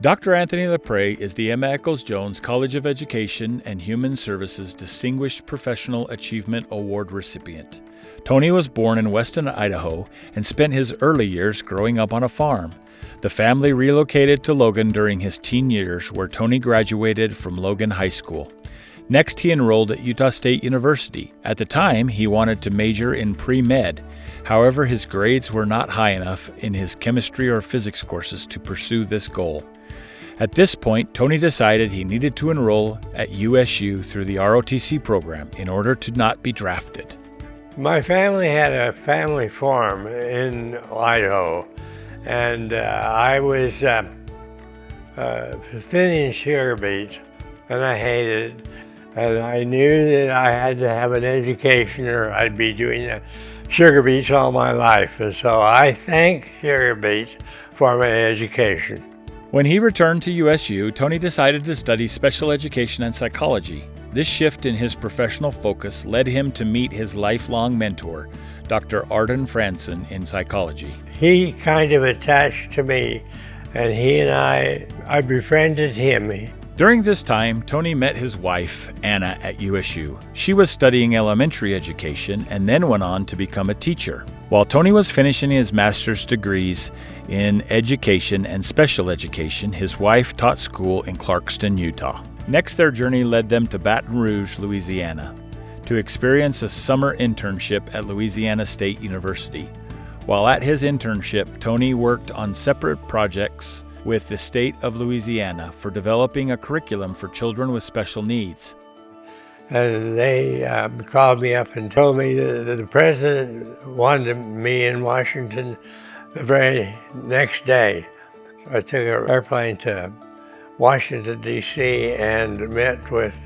Dr. Anthony LaPray is the Emma Eccles Jones College of Education and Human Services Distinguished Professional Achievement Award recipient. Tony was born in Weston, Idaho, and spent his early years growing up on a farm. The family relocated to Logan during his teen years, where Tony graduated from Logan High School. Next, he enrolled at Utah State University. At the time, he wanted to major in pre-med. However, his grades were not high enough in his chemistry or physics courses to pursue this goal. At this point, Tony decided he needed to enroll at USU through the ROTC program in order to not be drafted. My family had a family farm in Idaho, and I was thinning sugar beets, and I hated it. And I knew that I had to have an education or I'd be doing sugar beets all my life. And so I thank sugar beets for my education. When he returned to USU, Tony decided to study special education and psychology. This shift in his professional focus led him to meet his lifelong mentor, Dr. Arden Franson, in psychology. He kind of attached to me, and he and I befriended him. During this time, Tony met his wife, Anna, at USU. She was studying elementary education and then went on to become a teacher. While Tony was finishing his master's degrees in education and special education, his wife taught school in Clarkston, Utah. Next, their journey led them to Baton Rouge, Louisiana, to experience a summer internship at Louisiana State University. While at his internship, Tony worked on separate projects with the state of Louisiana for developing a curriculum for children with special needs. And they called me up and told me that the president wanted me in Washington the very next day. So I took an airplane to Washington, D.C. and met with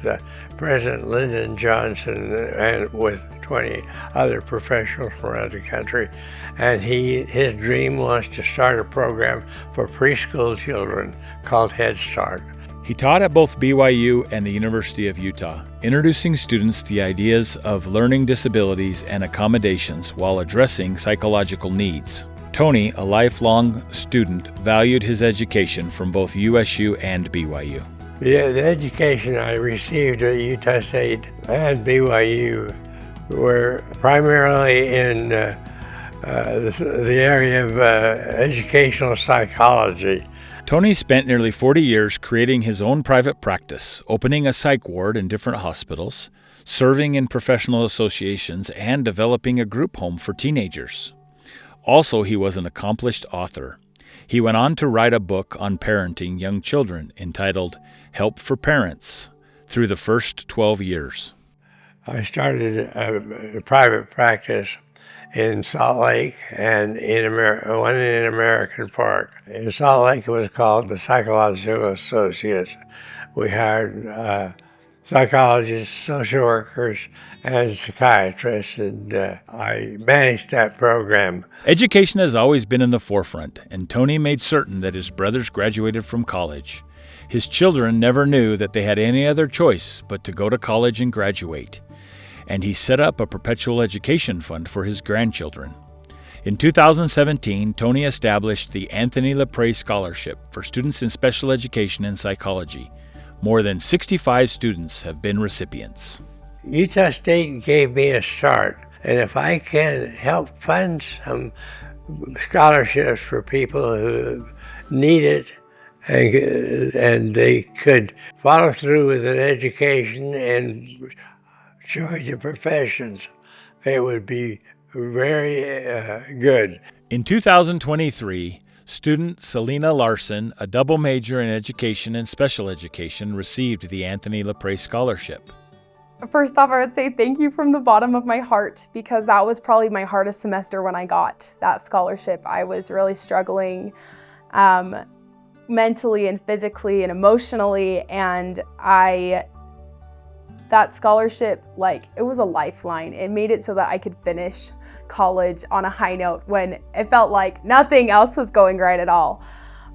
President Lyndon Johnson and with 20 other professionals from around the country. And his dream was to start a program for preschool children called Head Start. He taught at both BYU and the University of Utah, introducing students to the ideas of learning disabilities and accommodations while addressing psychological needs. Tony, a lifelong student, valued his education from both USU and BYU. The education I received at Utah State and BYU were primarily in the area of educational psychology. Tony spent nearly 40 years creating his own private practice, opening a psych ward in different hospitals, serving in professional associations, and developing a group home for teenagers. Also, he was an accomplished author. He went on to write a book on parenting young children entitled Help for Parents through the first 12 years. I started a private practice in Salt Lake and one in American Park. In Salt Lake, it was called the Psychological Associates. We hired psychologists, social workers, and psychiatrists, and I managed that program. Education has always been in the forefront, and Tony made certain that his brothers graduated from college. His children never knew that they had any other choice but to go to college and graduate. And he set up a perpetual education fund for his grandchildren. In 2017, Tony established the Anthony LaPray Scholarship for students in special education and psychology. More than 65 students have been recipients. Utah State gave me a start, and if I can help fund some scholarships for people who need it, and they could follow through with an education and join the professions, it would be very good. In 2023, student Selena Larson, a double major in education and special education, received the Anthony LaPray Scholarship. First off, I would say thank you from the bottom of my heart, because that was probably my hardest semester when I got that scholarship. I was really struggling mentally and physically and emotionally, and that scholarship, it was a lifeline. It made it so that I could finish college on a high note when it felt like nothing else was going right at all.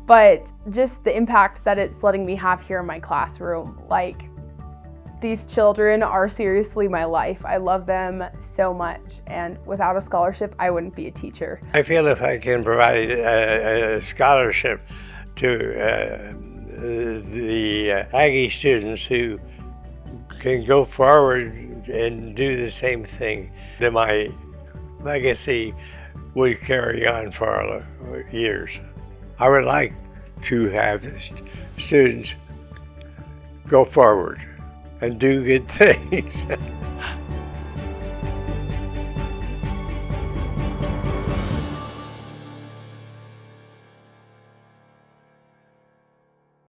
But just the impact that it's letting me have here in my classroom, these children are seriously my life. I love them so much, and without a scholarship, I wouldn't be a teacher. I feel if I can provide a scholarship to the Aggie students who can go forward and do the same thing, that my legacy would carry on for years. I would like to have the students go forward and do good things.